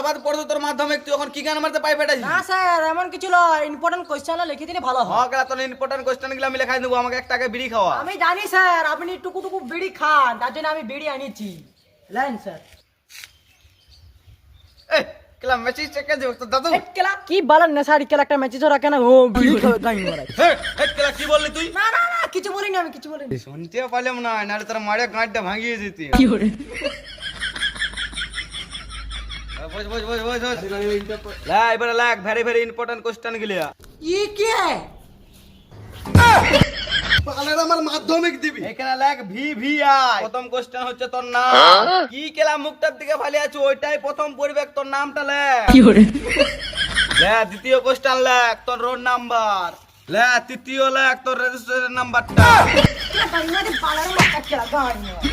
বাদ পড়তো তোর মাধ্যমিক, তুই এখন কি গান মারতে পাই পেটাছিস? না স্যার এমন কিছু নয়, ইম্পর্টেন্ট কোশ্চেন লিখে দিলে ভালো হয়। হ্যাঁ গেলা তোর ইম্পর্টেন্ট কোশ্চেন গুলো আমি লেখাই দেবো, আমাকে একটা আগে বিড়ি খাওয়া। আমি জানি স্যার আপনি টুকু টুকু বিড়ি খান, তার জন্য আমি বিড়ি আনিছি। Line sir. এ কেলা মেসেজ চেক দেব তো দাদু। কেলা কি বলেন না স্যার, কেলা একটা ম্যাচে ধরা কেন ও বিড়ি খাওয়া গাই মারাই। হে কেলা কি বললি তুই? না না না কিছু বলিনি, আমি কিছু বলিনি। শুনতেও পারলাম না, নাহলে তোর মারে গাঁটটা ভাঙিয়ে দিতি। বস বস বস বস বস। লা এবারে লাগ ভেরি ভেরি ইম্পর্টেন্ট কোশ্চেন গুলিয়া। ই কে পালের আমার মাধ্যমিক দিবি, এখানে লাগ ভি ভি আই। প্রথম কোশ্চেন হচ্ছে তোর নাম কি? কেলা মুখটার দিকে ভালি আছে, ওইটাই প্রথম পড়বে, তোর নামটা লেখ। লে দ্বিতীয় কোশ্চেন লেখ তোর রোড নাম্বার। লে তৃতীয় লেখ তোর রেজিস্ট্রেশন নাম্বারটা। কেলা গাই মারি পালার মাথা কেলা গাই মারি।